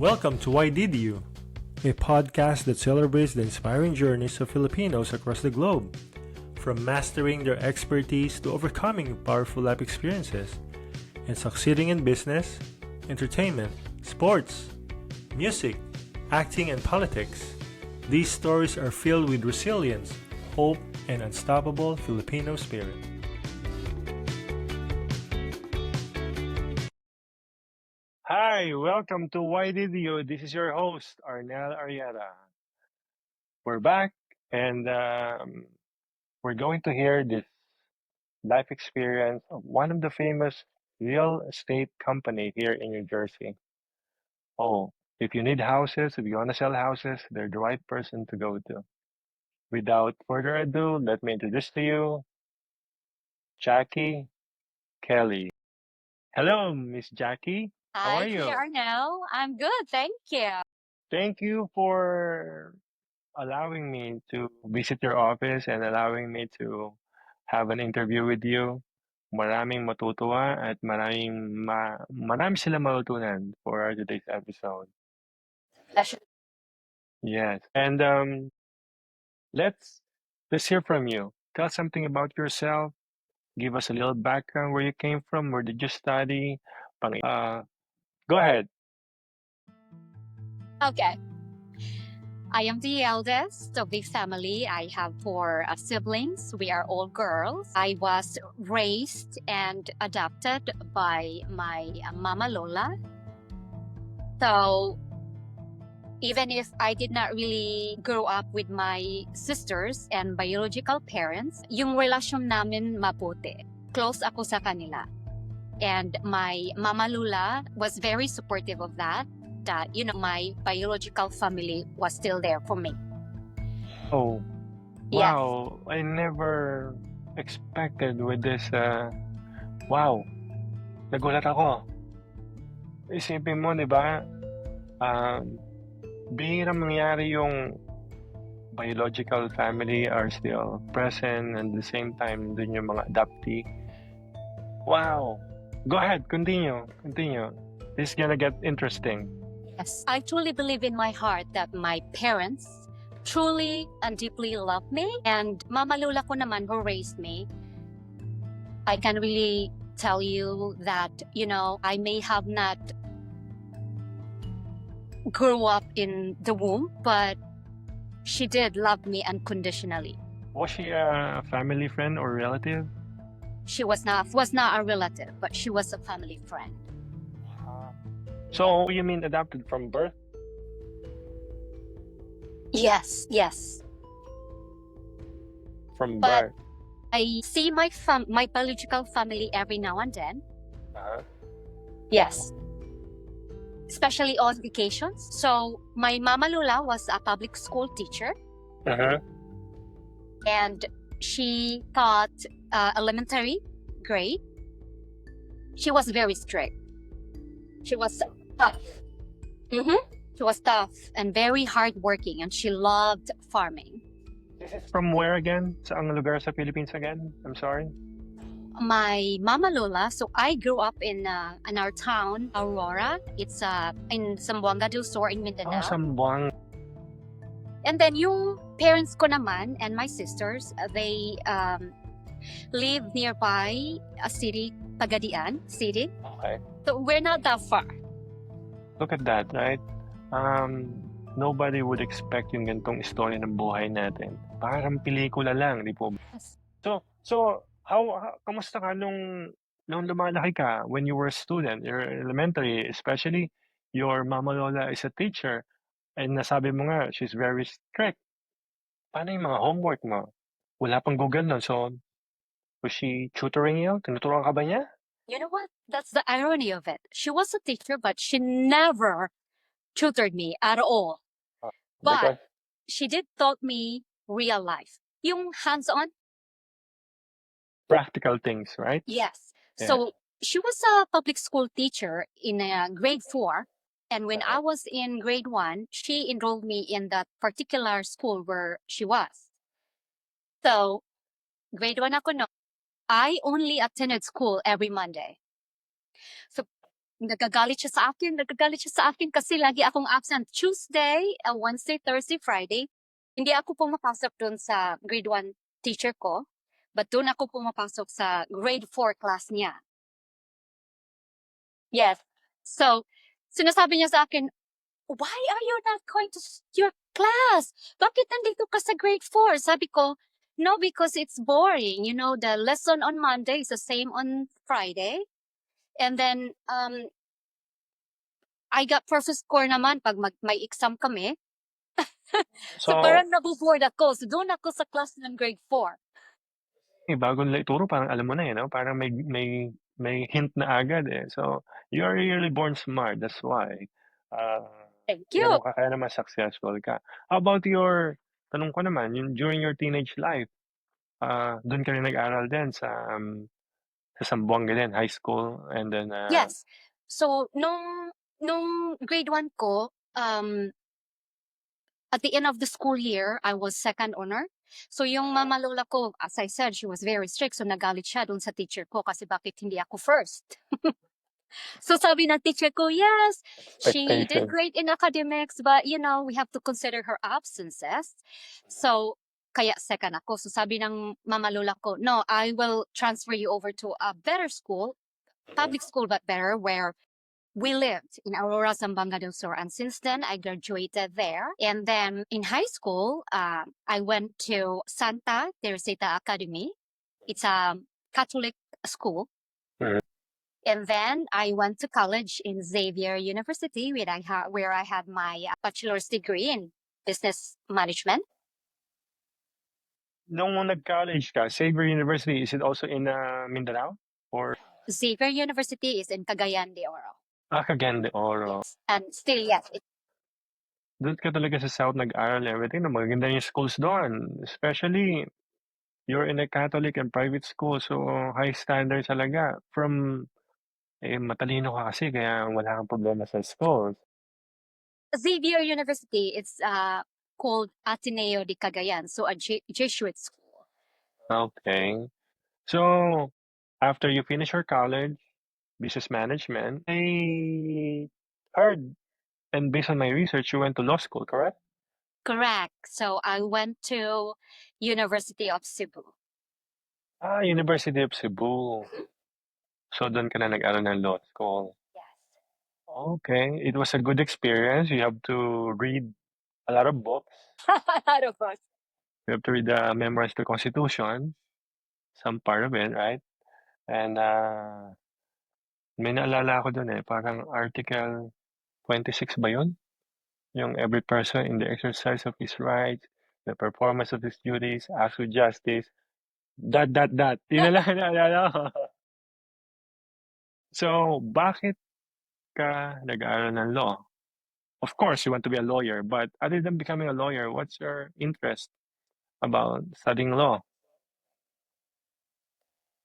Welcome to Why Did You? A podcast that celebrates the inspiring journeys of Filipinos across the globe, from mastering their expertise to overcoming powerful life experiences and succeeding in business, entertainment, sports, music, acting, and politics. These stories are filled with resilience, hope, and unstoppable Filipino spirit. Hi, welcome to Why Did You? This is your host, Arnel Arieta. We're back and we're going to hear this life experience of one of the famous real estate company here in New Jersey. Oh, if you need houses, if you want to sell houses, they're the right person to go to. Without further ado, let me introduce to you Jackie Kelly. Hello, Miss Jackie. How are Hi, Kuya you? Arnel. I'm good, thank you. Thank you for allowing me to visit your office and allowing me to have an interview with you. Maraming matutuwa at marami silang matutunan for our today's episode. Pleasure. Yes. And let's let's hear from you. Tell something about yourself. Give us a little background where you came from, where did you study? Go ahead. Okay, I am the eldest of the family. I have four siblings. We are all girls. I was raised and adopted by my mama Lola. So even if I did not really grow up with my sisters and biological parents, yung relasyon namin mabuti. Close ako sa kanila. And my mama Lula was very supportive of that, my biological family was still there for me. Oh, Yes. wow. I never expected with this. Wow. Nagulat ako. Isipin mo, di ba? Bihirang mangyari yung biological family are still present and at the same time dun yung mga adoptee. Wow. Go ahead, continue. This is gonna get interesting. Yes. I truly believe in my heart that my parents truly and deeply love me. And Mama Lula ko naman who raised me, I can really tell you that, I may have not grew up in the womb, but she did love me unconditionally. Was she a family friend or relative? She was not a relative, but she was a family friend. So you mean adopted from birth? Yes. From But birth. I see my biological family every now and then. Uh-huh. Yes. Especially on vacations. So my Mama Lula was a public school teacher. Uh-huh. And she taught elementary grade. She was very strict. She was tough. She was tough and very hardworking, and she loved farming. This is from where again? Saang lugar sa Philippines again? I'm sorry. My Mama Lola, so I grew up in our town, Aurora. It's in Zamboanga del Sur in Mindanao. Oh, Sambuang. And then yung parents ko naman and my sisters, they live nearby a city, Pagadian City. Okay. So we're not that far. Look at that, right? Nobody would expect yung ganitong istorya ng buhay natin. Parang pelikula lang, di po? Yes. So kamusta ka nung lumalaki ka when you were a student, you're elementary, especially your mama lola is a teacher, and nasabi mo nga, she's very strict. Paano yung mga homework mo? Wala pang Google nun, so was she tutoring you? Tinuturuan ka ba niya? You know what? That's the irony of it. She was a teacher, but she never tutored me at all. Because But she did taught me real life. Yung hands-on. practical things, right? Yes. Yeah. So she was a public school teacher in grade 4. And when I was in grade 1, she enrolled me in that particular school where she was. So grade 1 ako no. I only attended school every Monday. So nagagalit siya sa akin kasi lagi akong absent. Tuesday, Wednesday, Thursday, Friday, hindi ako pumapasok doon sa grade 1 teacher ko, but doon ako pumapasok sa grade 4 class niya. Yes. So, sinasabi niya sa akin, why are you not going to your class? Bakit nandito ka sa grade 4? Sabi ko, no, because it's boring. You know, the lesson on Monday is the same on Friday. And then, I got perfect score naman pag may exam kami. So, So, parang nabuboard ako. So, doon ako sa class ng grade 4. bago nila ituro, parang alam mo na eh, no? Parang may hint na agad eh. So, you are really born smart. That's why. Uh, Thank you. Ganun ka kaya naman successful ka. How about tanong ko naman, during your teenage life, doon ka rin nag-aral din sa Zamboanga din, high school, and then, Yes. So, nung grade 1 ko, at the end of the school year, I was second honor. So yung mama lola ko, as I said, she was very strict. So nagalit siya dun sa teacher ko kasi bakit hindi ako first. So sabi ng teacher ko, yes, she did expectation. great in academics, but you know, we have to consider her absences. So kaya second ako. So sabi ng mama lola ko, no, I will transfer you over to a better school, public school but better, where we lived in Aurora, Zamboanga del Sur. And since then, I graduated there. And then in high school, I went to Santa Teresita Academy. It's a Catholic school. Mhm. And then I went to college in Xavier University, where I had my bachelor's degree in business management. Nung nag-college ka, Xavier University, is it also in Mindanao? Or Xavier University is in Cagayan de Oro. Cagayan de Oro? Yes. And still, yes, Doon ka talaga sa South nag-aral and everything. No? Maganda yung schools doon. Especially, you're in a Catholic and private school, so high standards talaga. Matalino ka kasi, kaya wala kang problema sa schools. Xavier University, it's called Ateneo de Cagayan, so a Jesuit school. Okay. So, after you finish your college, business management, I heard, and based on my research, you went to law school, correct? Correct. So I went to University of Cebu. University of Cebu. So, doon ka na nag-aral ng law school. Yes. Okay. It was a good experience. You have to read a lot of books. A lot of us. You have to read memorize the Constitution, some part of it, right? And may naalala ako doon eh, parang Article 26 ba yun? Yung every person in the exercise of his rights, the performance of his duties, acts with justice, dot. Yun na lang ang naalala ko. So, bakit ka nag-aaral ng law? Of course, you want to be a lawyer, but other than becoming a lawyer, what's your interest about studying law?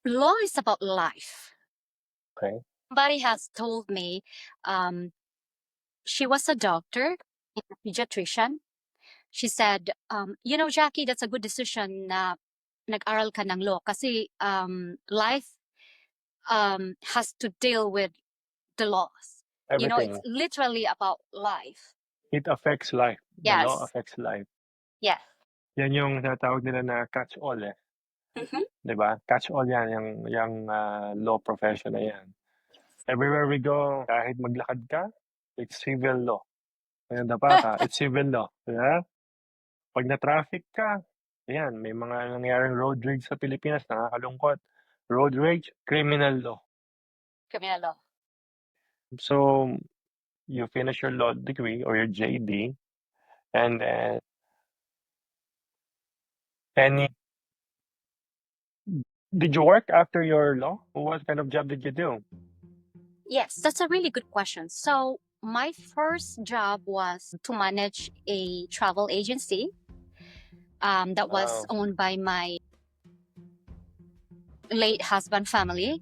Law is about life. Okay. Somebody has told me she was a doctor, a pediatrician. She said, you know, Jackie, that's a good decision na nag-aral ka ng law kasi life has to deal with the laws. You know, it's Everything. literally about life. It affects life. The law Yes. affects life. Yes. Yan yung tinatawag nila na catch-all eh. Mhm. 'Di ba? Catch-all yan, yung law profession na yan. Everywhere we go, kahit maglakad ka, it's civil law. Kaya nadapa ka, it's civil law. Yeah? Pag na-traffic ka, ayan, may mga nangyaring road rage sa Pilipinas, nakakalungkot. Road rage, criminal law. Criminal law. So, you finish your law degree or your JD, and then any did you work after your law? What kind of job did you do? Yes, that's a really good question. So, my first job was to manage a travel agency that was Wow. owned by my late husband family.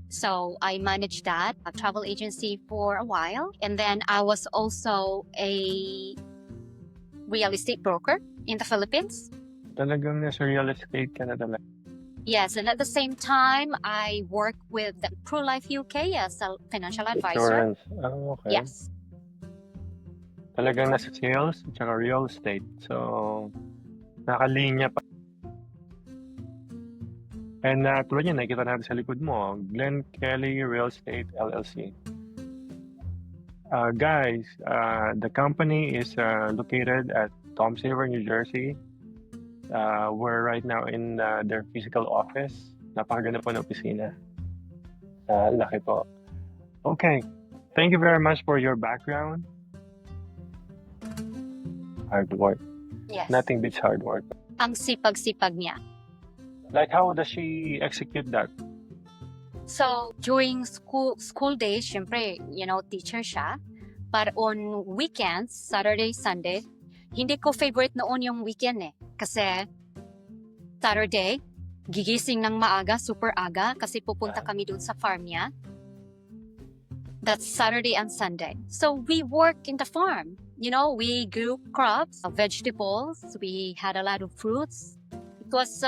So, I managed that, a travel agency for a while. And then I was also a real estate broker in the Philippines. Talagang nasa real estate ka na talaga. Yes, and at the same time, I work with ProLife UK as a financial advisor. Insurance. Oh, okay. Yes. Talagang nasa sales at saka real estate. So, nakalinya pa. And tulad yan, nakikita natin sa likod mo, Glen Kelly Realty LLC. Guys, the company is located at Toms River, New Jersey. We're right now in their physical office. Napakaganda po ng opisina. Laki po. Okay. Thank you very much for your background. Hard work. Yes. Nothing beats hard work. Ang sipag-sipag niya. Like, how does she execute that? So, during school days, syempre, teacher siya. But on weekends, Saturday, Sunday, hindi ko favorite noon yung weekend eh. Kasi Saturday, gigising ng maaga, super aga, kasi pupunta kami dun sa farm niya. That's Saturday and Sunday. So we work in the farm. We grew crops, vegetables. We had a lot of fruits. It was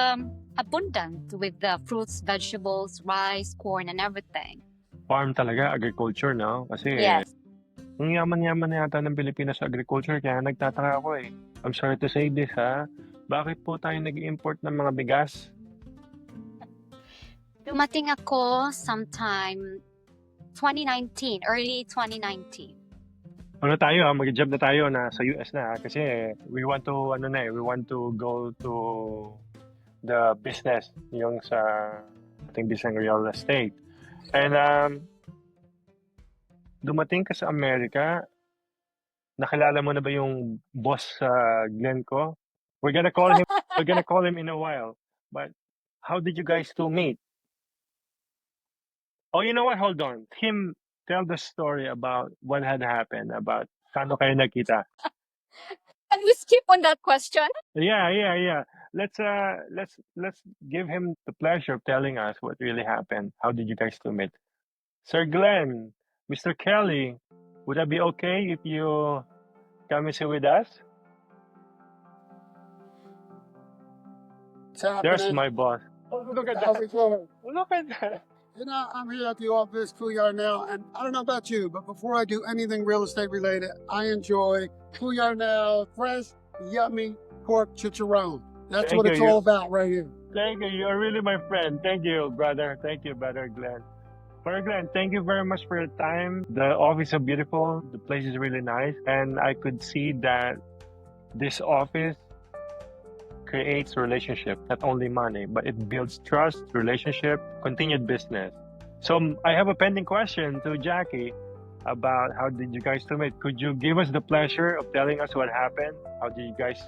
abundant with the fruits, vegetables, rice, corn, and everything. Farm talaga, agriculture, no? Kasi Yes. ang yaman-yaman na yata ng Pilipinas sa agriculture, kaya nagtataka ako eh. I'm sorry to say this ha. Bakit po tayo nag-import ng mga bigas? Dumating ako sometime 2019, early 2019. Ano tayo ha, mag-job na tayo na sa US na ha? Kasi we want to, we want to go to the business, yung sa ating business real estate. And dumating ka sa Amerika, nakilala mo na ba yung boss sa Glen ko? We're gonna call him in a while. But how did you guys two meet? Oh, you know what? Hold on. Tell the story about what had happened, about paano kayo nakita. Can we skip on that question? Yeah. Let's give him the pleasure of telling us what really happened. How did you guys two meet? Sir Glenn, Mr. Kelly, would that be okay if you come and sit with us? What's happening? There's my boss. Oh, look at How's that. it going? Look at that. I'm here at the office, Couillard now, and I don't know about you, but before I do anything real estate related, I enjoy Couillard now, fresh, yummy pork chicharron. That's Thank what it's you. all about right here. Thank you. You're really my friend. Thank you, brother. Thank you, brother Glenn. Brother Glenn, thank you very much for your time. The office is beautiful. The place is really nice. And I could see that this office creates relationship, not only money, but it builds trust, relationship, continued business. So I have a pending question to Jackie about how did you guys two meet. Could you give us the pleasure of telling us what happened? How did you guys...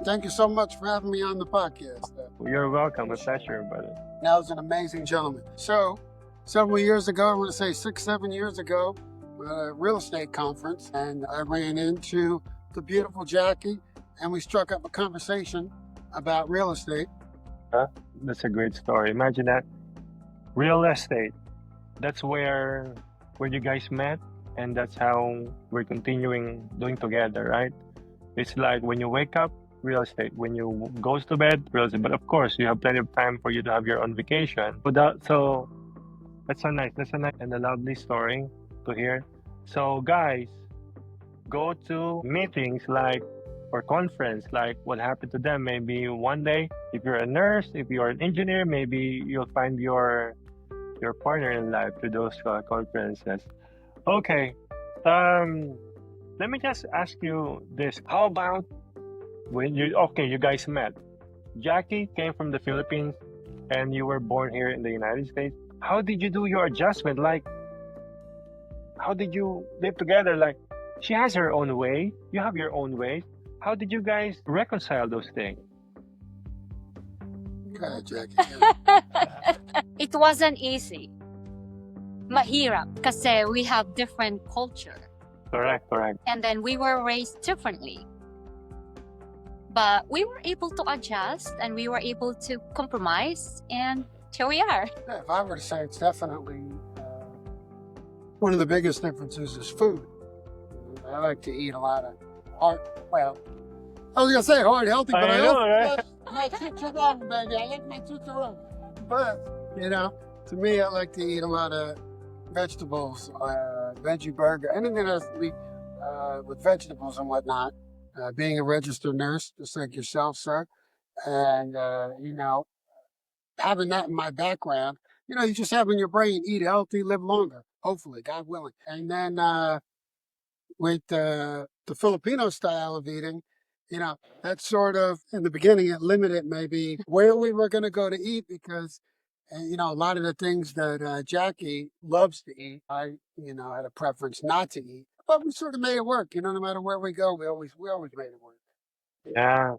Thank you so much for having me on the podcast. You're welcome. A pleasure, brother. That was an amazing gentleman. So, several years ago, I want to say 6-7 years ago, a real estate conference, and I ran into the beautiful Jackie, and we struck up a conversation about real estate. That's a great story. Imagine that. Real estate. That's where you guys met, and that's how we're continuing doing together, right? It's like when you wake up, real estate. When you goes to bed, real estate. But of course, you have plenty of time for you to have your own vacation. So that's so nice. That's a nice and a lovely story to hear. So guys, go to meetings or conference like what happened to them. Maybe one day, if you're a nurse, if you're an engineer, maybe you'll find your partner in life through those conferences. Okay. Let me just ask you this. How about you guys met. Jackie came from the Philippines and you were born here in the United States. How did you do your adjustment? How did you live together? She has her own way, you have your own way. How did you guys reconcile those things? Go ahead, Jackie. It wasn't easy. Mahirap kasi we have different culture. Correct. And then we were raised differently. But we were able to adjust and we were able to compromise, and here we are. Yeah, if I were to say, it's definitely one of the biggest differences is food. I like to eat a lot of hard, healthy, but I know, right? my chicharron, baby. I like my chicharron. But, to me, I like to eat a lot of vegetables, veggie burger, anything that's with vegetables and whatnot. Being a registered nurse, just like yourself, sir, and having that in my background, you just have in your brain, eat healthy, live longer, hopefully, God willing. And then with the Filipino style of eating, that sort of, in the beginning, it limited maybe where we were going to go to eat because, a lot of the things that Jackie loves to eat, had a preference not to eat. But we sort of made it work. No matter where we go, we always made it work. Yeah,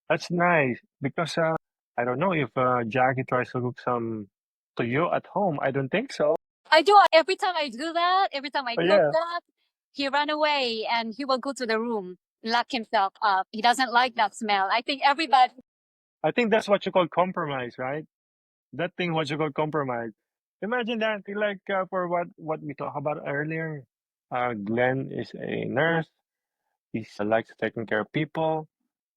that's nice because I don't know if Jackie tries to cook some to you at home. I don't think so. I do. Every time I do that, every time I Oh, cook yeah. that, he run away and he will go to the room, lock himself up. He doesn't like that smell. I think everybody. I think that's what you call compromise, right? That thing what you call compromise. Imagine that, like for what we talked about earlier. Glenn is a nurse. He likes taking care of people.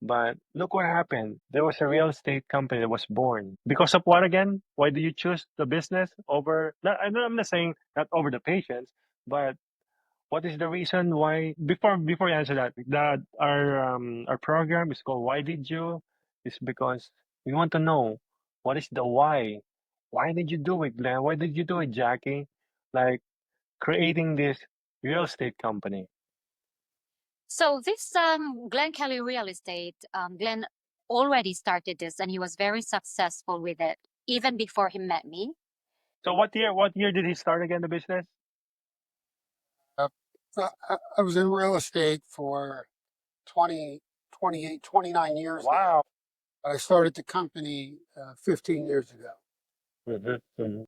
But look what happened. There was a real estate company that was born. Because of what again? Why do you choose the business over? Not, I'm not saying not over the patients, but what is the reason why? Before you answer that, our program is called "Why Did You?" Is because we want to know what is the why. Why did you do it, Glenn? Why did you do it, Jackie? Like creating this real estate company. So this Glen Kelly Real Estate, Glenn already started this, and he was very successful with it even before he met me. So what year did he start again the business? I was in real estate for 20, 28, 29 years now. Wow. I started the company 15 years ago.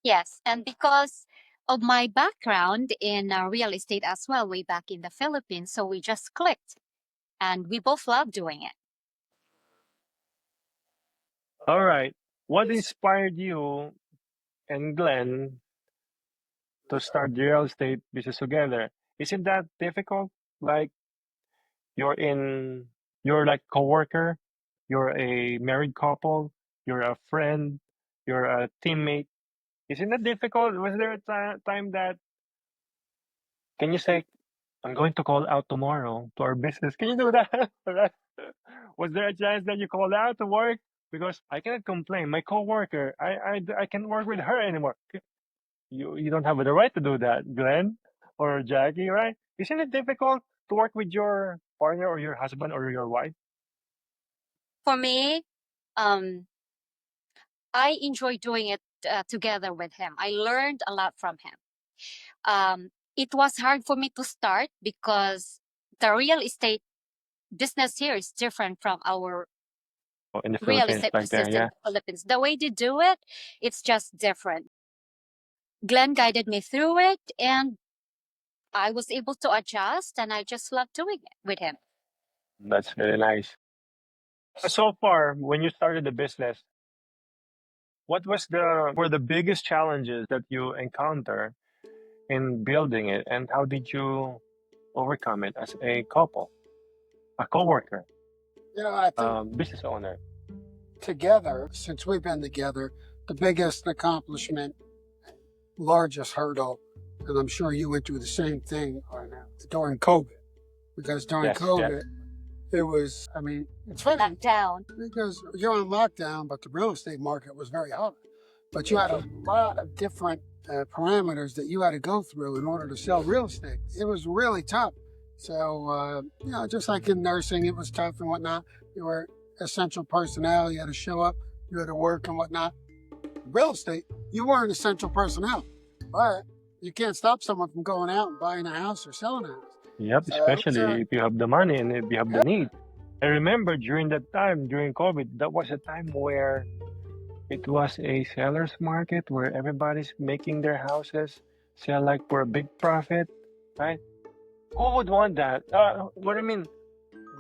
Yes, and because of my background in real estate as well, way back in the Philippines, so we just clicked, and we both love doing it. All right. What inspired you and Glenn to start the real estate business together? Isn't that difficult? Like you're in, you're like coworker, you're a married couple, you're a friend, you're a teammate. Isn't that difficult? Was there a time that can you say, I'm going to call out tomorrow to our business? Can you do that? Right? Was there a chance that you called out to work? Because I cannot complain. My coworker, I can't work with her anymore. You don't have the right to do that, Glenn or Jackie, right? Isn't it difficult to work with your partner or your husband or your wife? For me, um, I enjoy doing it together with him. I learned a lot from him. It was hard for me to start because the real estate business here is different from our Oh, in the real Philippines, estate back there, business in yeah. the Philippines. The way they do it, it's just different. Glenn guided me through it, and I was able to adjust, and I just love doing it with him. That's very nice. So far, when you started the business, what were the biggest challenges that you encounter in building it, and how did you overcome it as a couple, a coworker, I think business owner? together, since we've been together, the biggest accomplishment, largest hurdle, and I'm sure you went through the same thing during COVID. Because during Yes, yes. COVID, it was, it's funny Lockdown. because you're on lockdown, but the real estate market was very hot. But you had a lot of different parameters that you had to go through in order to sell real estate. It was really tough. So, just like in nursing, it was tough and whatnot. You were essential personnel. You had to show up. You had to work and whatnot. Real estate, you weren't essential personnel, but you can't stop someone from going out and buying a house or selling a house. Yep, So especially if you have the money and if you have the need. I remember during that time, during COVID, that was a time where it was a seller's market where everybody's making their houses sell like for a big profit, right? Who would want that? What I mean,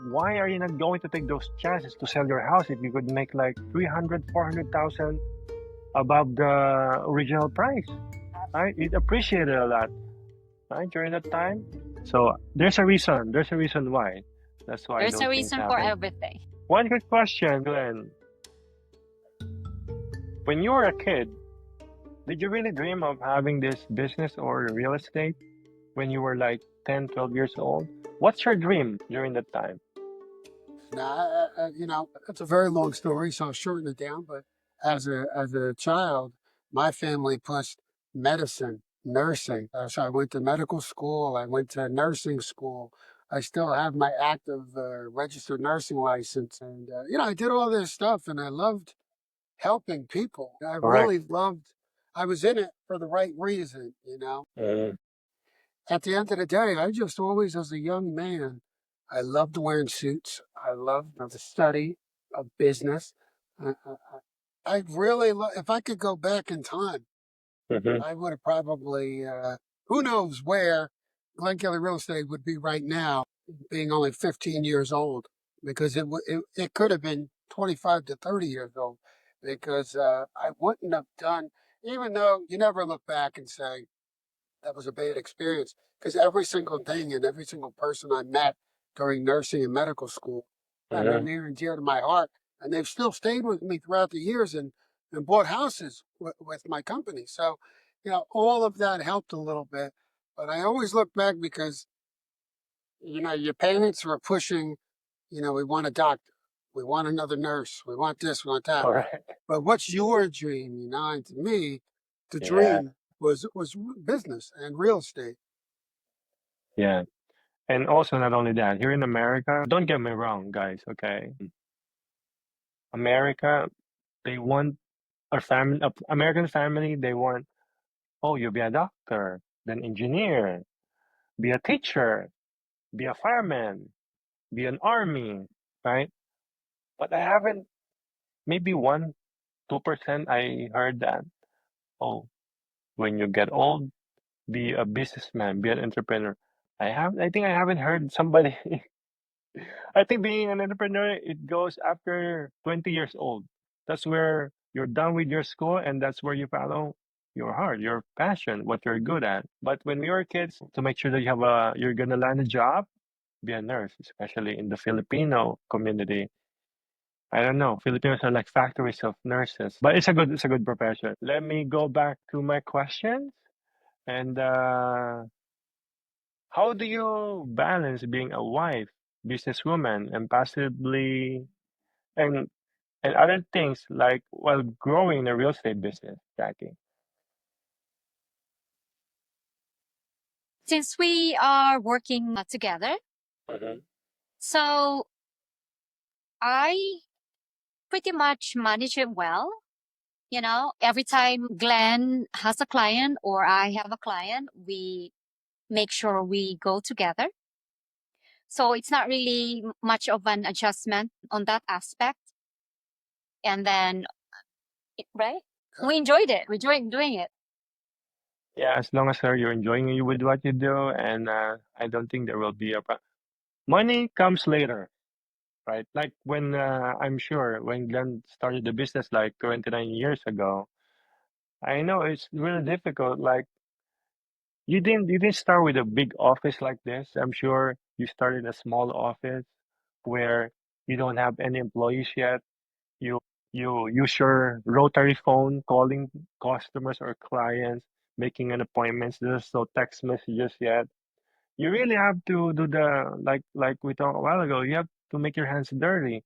why are you not going to take those chances to sell your house if you could make like 300, 400,000 above the original price, right? It appreciated a lot, right, during that time. So there's a reason. There's a reason why. That's why There's those a things reason for happen. everything. One good question, Glenn. When you were a kid, did you really dream of having this business or real estate when you were like 10, 12 years old? What's your dream during that time? Now, it's a very long story, so I'll shorten it down. But as a child, my family pushed medicine, nursing. So I went to medical school. I went to nursing school. I still have my active registered nursing license, and I did all this stuff, and I loved helping people. I Correct. really loved. I was in it for the right reason. Mm, At the end of the day, I just always, as a young man, I loved wearing suits. I loved the study of business. I really, if I could go back in time, mhm. I would have probably, who knows where Glen Kelly Real Estate would be right now, being only 15 years old, because it could have been 25 to 30 years old, because I wouldn't have done, even though you never look back and say, that was a bad experience because every single thing and every single person I met during nursing and medical school have been Mhm. near and dear to my heart. And they've still stayed with me throughout the years and bought houses with my company. So, all of that helped a little bit. But I always look back because, your parents were pushing, we want a doctor, we want another nurse, we want this, we want that. Correct. But what's your dream? And to me, the Yeah, dream was business and real estate. yeah. And also, not only that, here in America, don't get me wrong, guys, okay? America, they want our family, American family, they want, oh, you be a doctor, then engineer, be a teacher, be a fireman, be an army, right? But I haven't, maybe 1, 2% I heard that, oh, when you get old, be a businessman, be an entrepreneur. I think I haven't heard somebody. I think being an entrepreneur, it goes after 20 years old. That's where you're done with your school and that's where you follow your heart, your passion, what you're good at. But when we were kids, to make sure that you're gonna land a job, be a nurse, especially in the Filipino community. I don't know. Filipinos are like factories of nurses, but it's a good profession. Let me go back to my questions. And how do you balance being a wife, businesswoman, and possibly and and other things like while growing in a real estate business, Jackie? Since we are working together, Mm-hmm. so I pretty much manage it well. Every time Glenn has a client or I have a client, we make sure we go together. So it's not really much of an adjustment on that aspect. And then, right? We enjoyed it. We enjoyed doing it. Yeah, as long as you're enjoying you with what you do, and I don't think there will be a money comes later, right? Like when I'm sure when Glenn started the business like 29 years ago, I know it's really difficult. Like you didn't start with a big office like this. I'm sure you started a small office where you don't have any employees yet. You use your rotary phone calling customers or clients, making an appointments. There's no text messages yet. You really have to do the like we talked a while ago. You have to make your hands dirty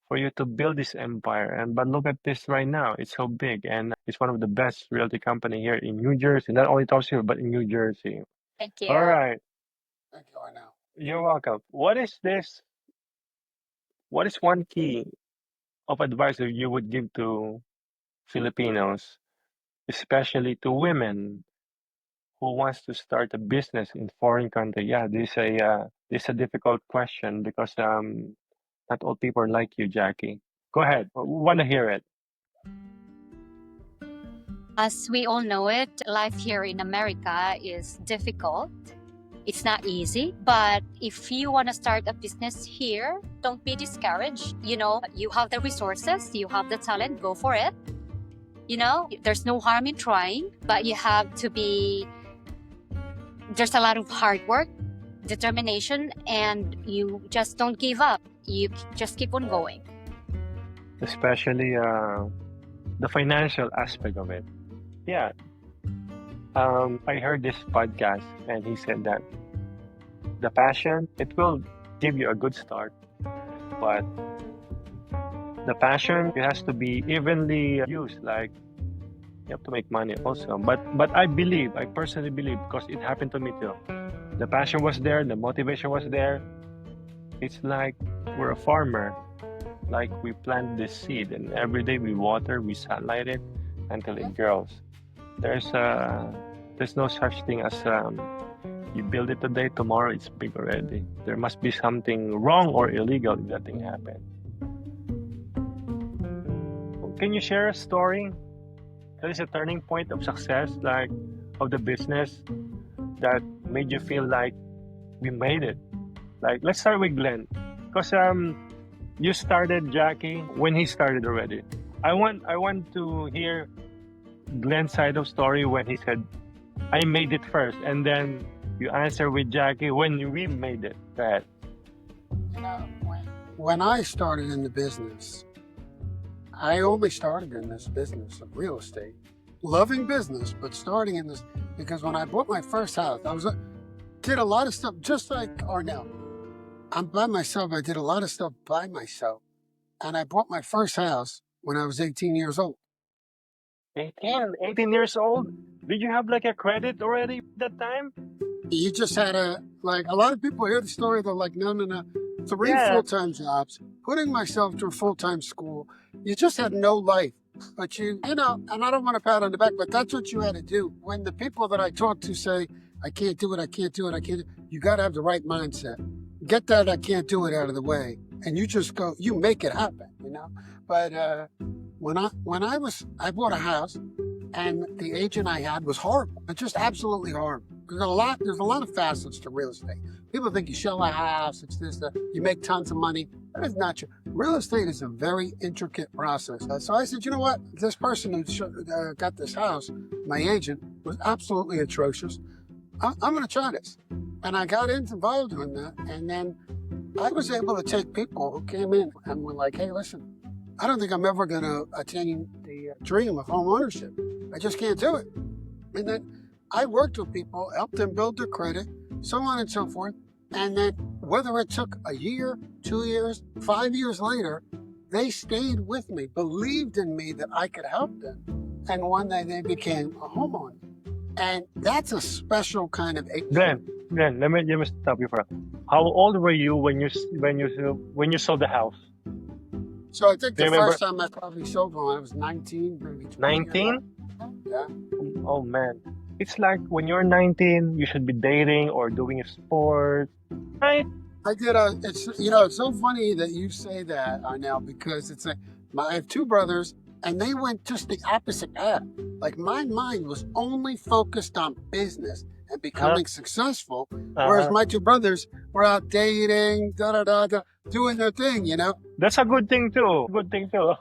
for you to build this empire. And but look at this right now. It's so big and it's one of the best realty company here in New Jersey. Not only top here, but in New Jersey. Thank All you. right. Thank you, I know. You're welcome. What is this? What is one key of advice that you would give to Filipinos, especially to women who wants to start a business in foreign country? Yeah, this a difficult question because not all people are like you, Jackie. Go ahead. Want to hear it? As we all know it, life here in America is difficult. It's not easy, but if you want to start a business here, don't be discouraged. You have the resources, you have the talent, go for it. There's no harm in trying, but there's a lot of hard work determination, and you just don't give up. You just keep on going. Especially the financial aspect of it. Yeah. I heard this podcast and he said that the passion, it will give you a good start, but the passion, it has to be evenly used. Like you have to make money also. But I personally believe, because it happened to me too. The passion was there, the motivation was there. It's like we're a farmer. Like we plant this seed and every day we water, we sunlight it until it grows. There's no such thing as you build it today, tomorrow it's big already. There must be something wrong or illegal if that thing happened. Can you share a story that is a turning point of success, like of the business, that made you feel like we made it? Like let's start with Glen, because you started Jackie when he started already. I want to hear Glen's side of story when he said, I made it first, and then you answer with Jackie when we made it. Go ahead. You know, when I started in the business, I only started in this business of real estate, loving business, but starting in this because when I bought my first house, did a lot of stuff just like Arnell. I'm by myself. I did a lot of stuff by myself, and I bought my first house when I was 18 years old. 18 years old? Did you have like a credit already at that time? You just had a lot of people hear the story. They're like, no, 3 Yeah. full-time jobs, putting myself through full-time school. You just had no life. But you know, and I don't want to pat on the back, but that's what you had to do. When the people that I talk to say, I can't do it, I can't do it, I can't, you got to have the right mindset. Get that I can't do it out of the way. And you just go, you make it happen, you know? But when I bought a house and the agent I had was horrible. It's just absolutely horrible. There's a lot of facets to real estate. People think you sell a house, it's this, that, you make tons of money. That is not true. Real estate is a very intricate process. So I said, you know what? This person who got this house, my agent, was absolutely atrocious. I'm going to try this. And I got involved in that. And then I was able to take people who came in and were like, hey, listen, I don't think I'm ever going to attain the dream of home ownership. I just can't do it. And then I worked with people, helped them build their credit, so on and so forth. And then whether it took a year, 2 years, 5 years later, they stayed with me, believed in me that I could help them. And one day they became a homeowner. And that's a special kind of agent. Glenn, let me stop you for a. How old were you when you sold the house? So I think Do you the remember? first time I probably sold one, I was 19, maybe 20. 19? Yeah. Oh man, it's like when you're 19, you should be dating or doing a sport, right? It's so funny that you say that, Arnell, because it's like, I have two brothers and they went just the opposite path. Like my mind was only focused on business and becoming successful, whereas my two brothers were out dating, doing their thing, you know? That's a good thing too. Good thing too.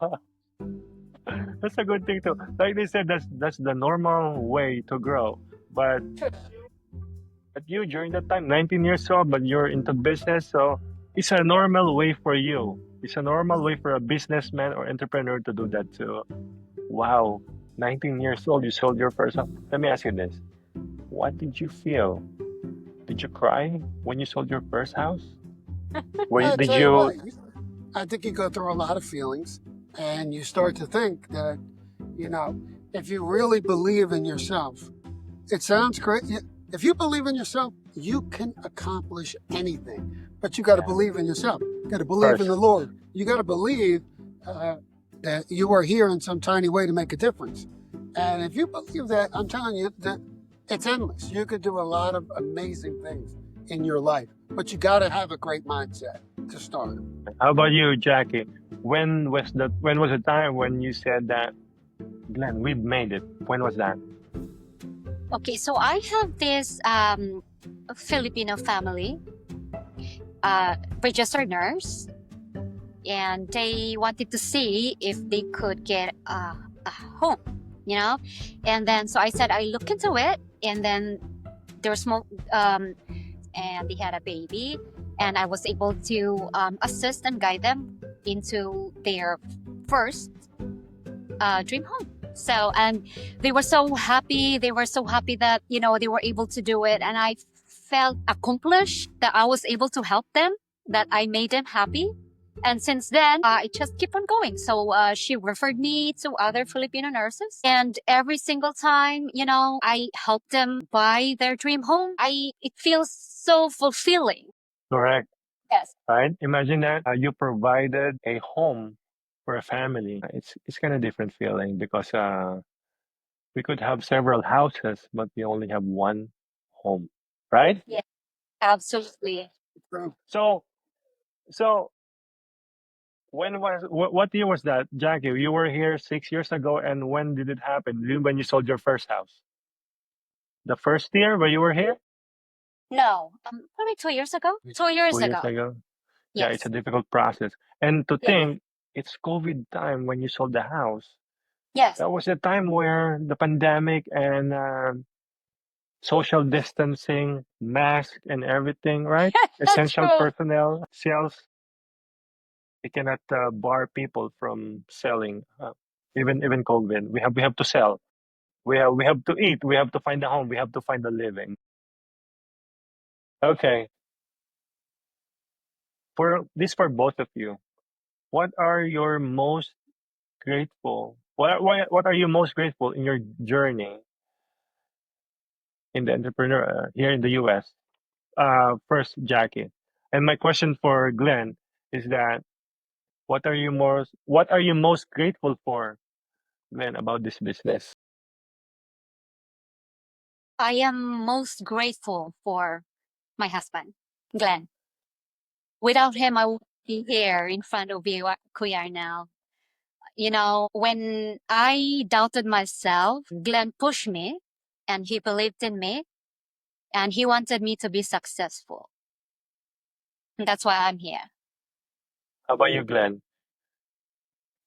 That's a good thing too. Like they said, that's the normal way to grow. But you during that time, 19 years old, but you're into business, so it's a normal way for you. It's a normal way for a businessman or entrepreneur to do that too. Wow, 19 years old, you sold your first house. Let me ask you this: what did you feel? Did you cry when you sold your first house? I Did tell you? what, I think you go through a lot of feelings and you start to think that, you know, if you really believe in yourself, it sounds great. If you believe in yourself, you can accomplish anything, but you got to believe in yourself. You got to believe in the Lord. You got to believe that you are here in some tiny way to make a difference. And if you believe that, I'm telling you that it's endless. You could do a lot of amazing things in your life, but you got to have a great mindset to start. How about you, Jackie? When was the time when you said that, Glenn, we've made it? When was that? Okay, so I have this Filipino family, registered nurse, and they wanted to see if they could get a home, you know. And then so I said I look into it, and then there's and they had a baby, and I was able to assist and guide them into their first dream home. So, and they were so happy. They were so happy that, they were able to do it. And I felt accomplished that I was able to help them, that I made them happy. And since then, I just keep on going. So she referred me to other Filipino nurses. And every single time, I help them buy their dream home, it feels so fulfilling. Correct. Yes. Right? Imagine that you provided a home for a family. It's kind of different feeling because we could have several houses, but we only have one home, right? Yeah, absolutely. So, So, so what year was that, Jackie? You were here 6 years ago, and when did it happen? When you sold your first house? The first year when you were here? No, probably 2 years ago. 2 years 2 years ago. ago. Yeah, it's Yes. a difficult process. And to Yeah. think it's COVID time when you sold the house. Yes. That was a time where the pandemic and social distancing, mask, and everything, right? That's Essential true. personnel, sales. We cannot bar people from selling. Even COVID, we have to sell. We have to eat. We have to find a home. We have to find a living. Okay, for both of you, what are your most grateful? What are you most grateful in your journey in the entrepreneur here in the U.S.? First, Jackie, and my question for Glenn is that what are you most grateful for, Glenn, about this business? I am most grateful for my husband, Glenn. Without him, I wouldn't be here in front of you, Kuya now. When I doubted myself, Glenn pushed me and he believed in me and he wanted me to be successful. And that's why I'm here. How about you, Glenn?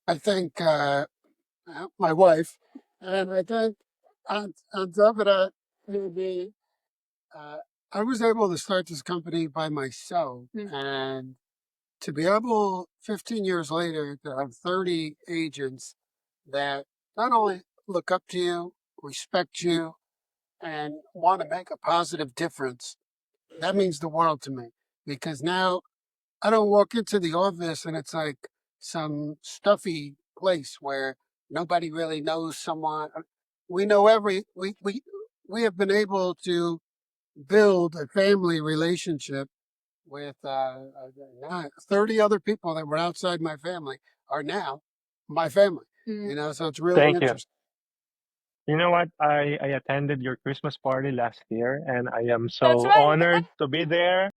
I think my wife, and I think on top of that, maybe uh, I was able to start this company by myself, and to be able 15 years later to have 30 agents that not only look up to you, respect you, and want to make a positive difference, that means the world to me. Because now I don't walk into the office and it's like some stuffy place where nobody really knows someone. We know we have been able to build a family relationship with 30 other people that were outside my family are now my family. So it's really Thank you. interesting. You know what? I attended your Christmas party last year, and I am That's so right. honored to be there.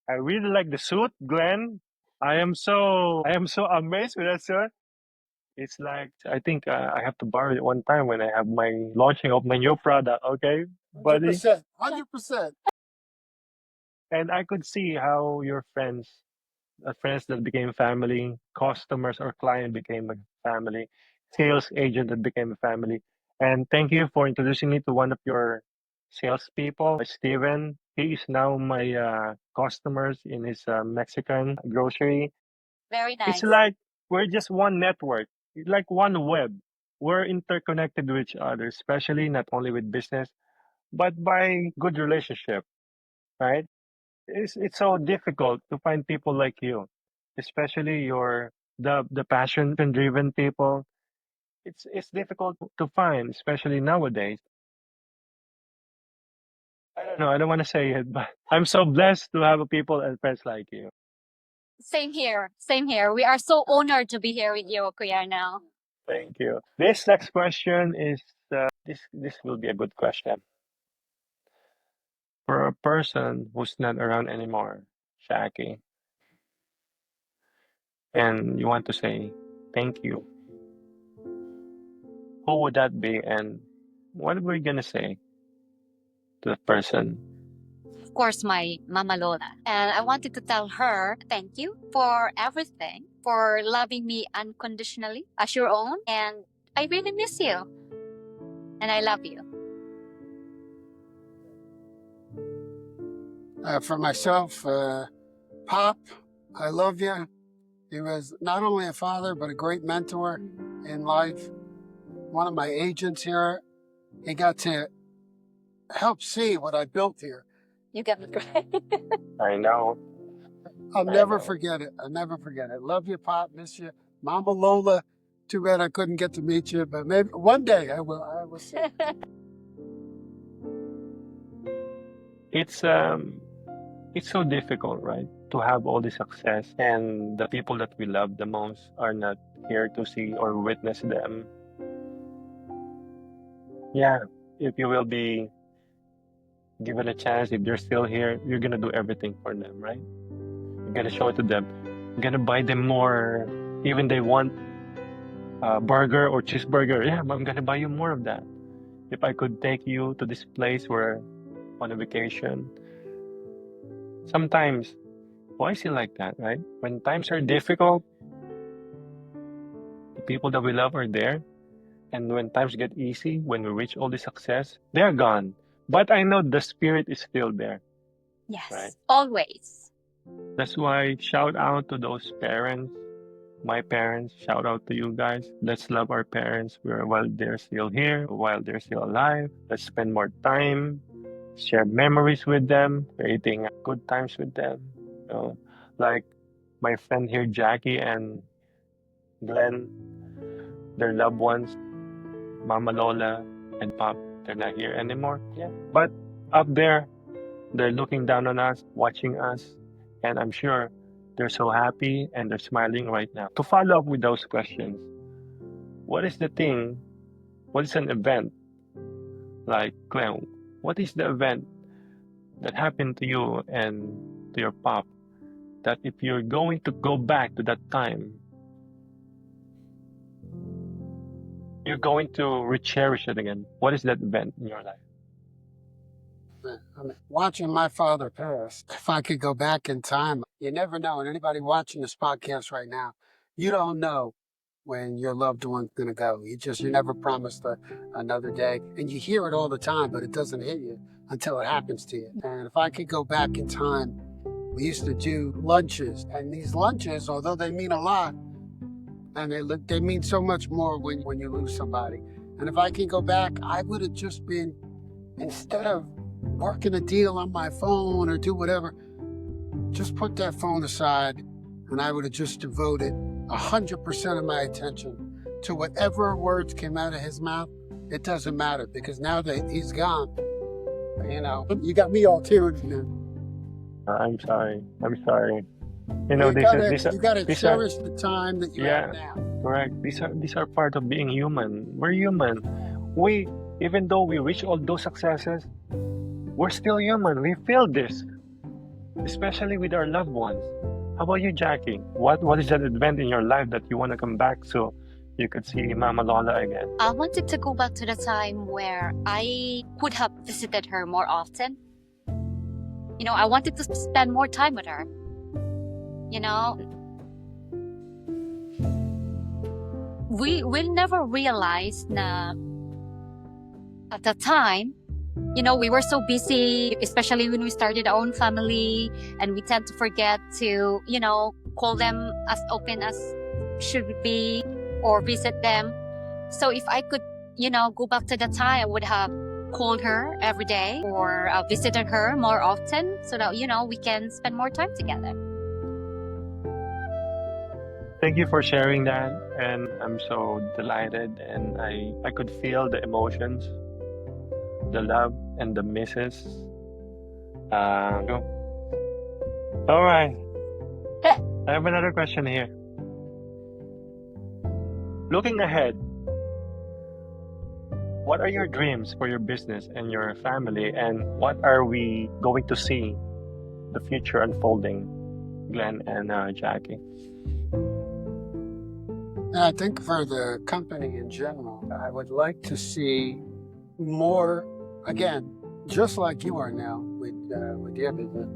I really like the suit, Glenn. I am so amazed with that suit. It's like I think I have to borrow it one time when I have my launching of my new product. Okay, buddy. 100%. 100%. And I could see how your friends that became family, customers or client became a family, sales agent that became a family. And thank you for introducing me to one of your salespeople, Steven. He is now my customers in his Mexican grocery. Very It's nice. like we're just one network. It's like one web. We're interconnected with each other, especially not only with business, but by good relationship, right? It's so difficult to find people like you, especially the passion driven people. It's difficult to find, especially nowadays. I don't know. I don't want to say it, but I'm so blessed to have people and friends like you. Same here. Same here. We are so honored to be here with you, Kuya now. Thank you. This next question is this will be a good question for a person who's not around anymore, Shaki, and you want to say thank you. Who would that be, and what are we gonna say to the person? Of course, my Mama Lola. And I wanted to tell her thank you for everything, for loving me unconditionally as your own. And I really miss you. And I love you. For myself, Pop, I love you. He was not only a father, but a great mentor in life. One of my agents here, he got to help see what I built here. You get me right. I know. I'll I never know. forget it. I'll never forget it. Love you, Pop. Miss you. Mama Lola, too bad I couldn't get to meet you, but maybe one day I will. I will see. It's so difficult, right? To have all the success and the people that we love the most are not here to see or witness them. Yeah, if you will be given a chance, if they're still here, you're gonna do everything for them, right? You're gonna show it to them. You're gonna buy them more, even they want a burger or cheeseburger. Yeah, I'm gonna buy you more of that. If I could take you to this place where on a vacation. Sometimes, why is it like that, right? When times are difficult, the people that we love are there. And when times get easy, when we reach all the success, they're gone. But I know the spirit is still there, Yes, right? always. That's why shout out to those parents, my parents, shout out to you guys. Let's love our parents while they're still here, while they're still alive. Let's spend more time, share memories with them, creating good times with them. You know, like my friend here, Jackie and Glenn, their loved ones, Mama Lola and Pop, they're not here anymore. Yeah. But up there, they're looking down on us, watching us, and I'm sure they're so happy and they're smiling right now. To follow up with those questions, what is the thing? What is an event like Glenn? What is the event that happened to you and to your pop that if you're going to go back to that time, you're going to re-cherish it again? What is that event in your life? I mean, watching my father pass, if I could go back in time, you never know. And anybody watching this podcast right now, you don't know when your loved one's going to go. You never promised another day. And you hear it all the time, but it doesn't hit you until it happens to you. And if I could go back in time, we used to do lunches. And these lunches, although they mean a lot, and they mean so much more when you lose somebody. And if I could go back, I would have just been, instead of working a deal on my phone or do whatever, just put that phone aside, and I would have just devoted 100% of my attention to whatever words came out of his mouth. It doesn't matter, because now that he's gone, you got me all teared now. I'm sorry. I'm sorry. You know, You gotta these are, cherish the time that you have yeah, now. correct. These are part of being human. We're human. We, even though we reach all those successes, we're still human. We feel this, especially with our loved ones. How about you, Jackie? What is that event in your life that you want to come back so you could see Mama Lola again? I wanted to go back to the time where I could have visited her more often. I wanted to spend more time with her. We'll never realize na at the time, we were so busy, especially when we started our own family, and we tend to forget to, call them as often as should be or visit them. So if I could, go back to the time, I would have called her every day or visited her more often so that, we can spend more time together. Thank you for sharing that, and I'm so delighted, and I could feel the emotions, the love, and the misses. All right, I have another question here. Looking ahead, what are your dreams for your business and your family, and what are we going to see the future unfolding, Glenn and Jackie? I think for the company in general, I would like to see more, again, just like you are now with your business.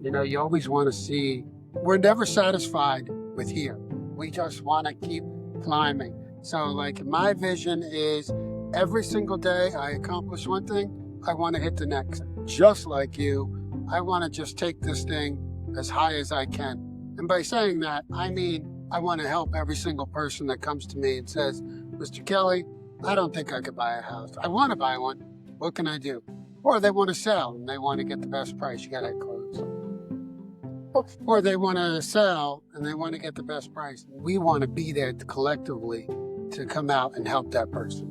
You always want to see, we're never satisfied with here. We just want to keep climbing. So like my vision is every single day I accomplish one thing, I want to hit the next. Just like you, I want to just take this thing as high as I can. And by saying that, I mean, I want to help every single person that comes to me and says, Mr. Kelly, I don't think I could buy a house. I want to buy one. What can I do? Or they want to sell and they want to get the best price. You got to close. Or they want to sell and they want to get the best price. We want to be there collectively to come out and help that person.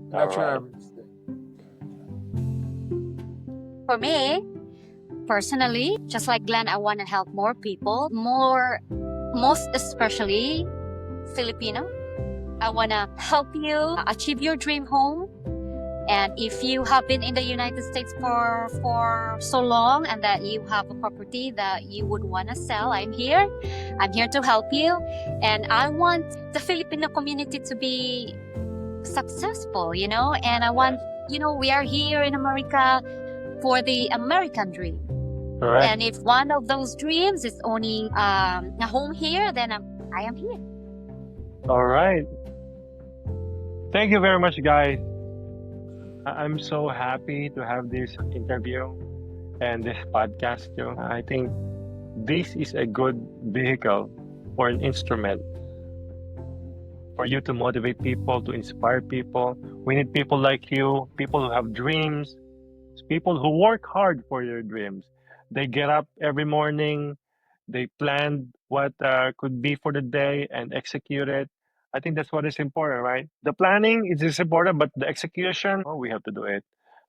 That's what I would say. For me, personally, just like Glenn, I want to help more people, most especially Filipino. I want to help you achieve your dream home. And if you have been in the United States for so long and that you have a property that you would want to sell, I'm here. I'm here to help you. And I want the Filipino community to be successful, and I want, we are here in America for the American dream. Correct. And if one of those dreams is owning a home here, then I am here. All right. Thank you very much, guys. I'm so happy to have this interview and this podcast too. I think this is a good vehicle or an instrument for you to motivate people, to inspire people. We need people like you, people who have dreams, people who work hard for their dreams. They get up every morning, they plan what could be for the day and execute it. I think that's what is important, right? The planning is important, but the execution, oh, we have to do it.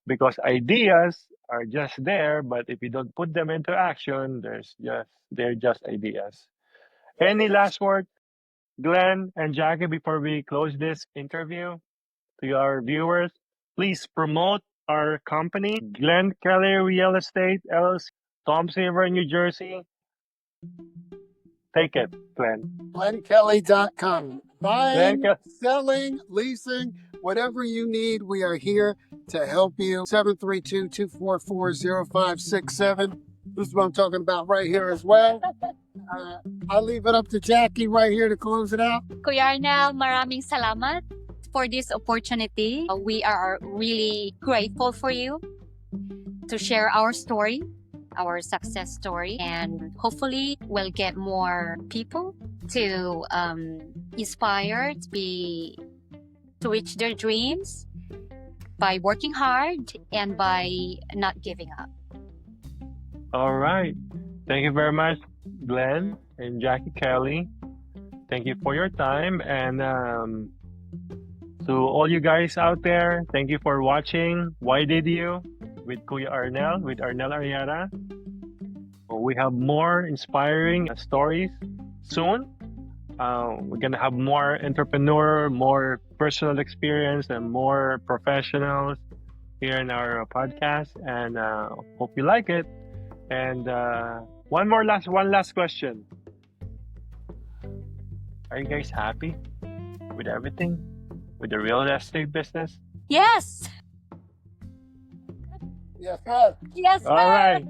Because ideas are just there, but if you don't put them into action, they're just ideas. Any last word, Glenn and Jackie, before we close this interview to our viewers? Please promote our company, Glen Kelly Real Estate LLC, Toms River, New Jersey. Take it, Glenn. GlenKelly.com. Buying, Glen Ke- selling, leasing, whatever you need, we are here to help you. 732-244-0567. This is what I'm talking about right here as well. I'll leave it up to Jackie right here to close it out. Kuya Arnel, maraming salamat for this opportunity. We are really grateful for you to share our story, our success story, and hopefully we'll get more people to inspire to reach their dreams by working hard and by not giving up. All right. Thank you very much, Glenn and Jackie Kelly. Thank you for your time. And to all you guys out there, thank you for watching Why Did You with Kuya Arnel, with Arnel Ariana. We have more inspiring stories soon. We're going to have more entrepreneur, more personal experience, and more professionals here in our podcast. And hope you like it. And one last question. Are you guys happy with everything? With the real estate business? Yes! Yes, sir. Yes, All sir! right.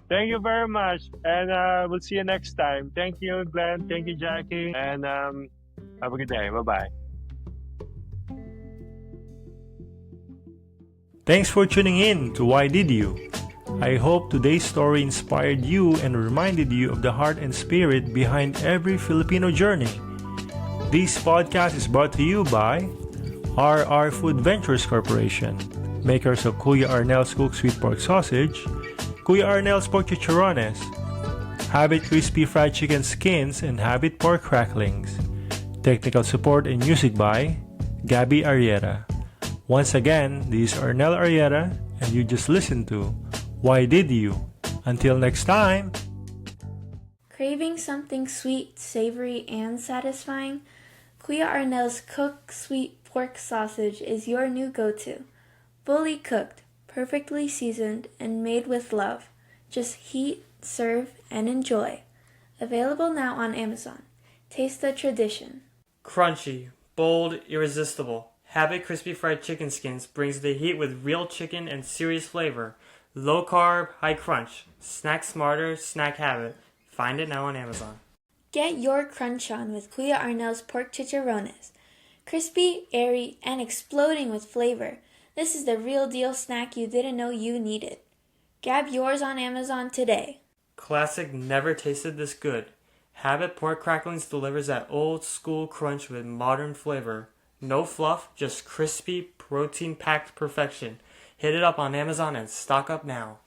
Thank you very much. And we'll see you next time. Thank you, Glenn. Thank you, Jackie. And have a good day. Bye-bye. Thanks for tuning in to Why Did You? I hope today's story inspired you and reminded you of the heart and spirit behind every Filipino journey. This podcast is brought to you by RR Food Ventures Corporation, makers of Kuya Arnel's Cooked Sweet Pork Sausage, Kuya Arnel's Pork Chicharrones, Habit Crispy Fried Chicken Skins, and Habit Pork Cracklings. Technical support and music by Gabby Arrieta. Once again, this is Arnel Arrieta, and you just listened to Why Did You? Until next time! Craving something sweet, savory, and satisfying? Kuya Arnel's Cooked Sweet Pork Sausage is your new go-to. Fully cooked, perfectly seasoned, and made with love. Just heat, serve, and enjoy. Available now on Amazon. Taste the tradition. Crunchy, bold, irresistible. Habit Crispy Fried Chicken Skins brings the heat with real chicken and serious flavor. Low carb, high crunch. Snack smarter, snack habit. Find it now on Amazon. Get your crunch on with Kuya Arnel's Pork Chicharrones. Crispy, airy, and exploding with flavor. This is the real deal snack you didn't know you needed. Grab yours on Amazon today. Classic never tasted this good. Habit pork cracklings delivers that old school crunch with modern flavor. No fluff, just crispy, protein-packed perfection. Hit it up on Amazon and stock up now.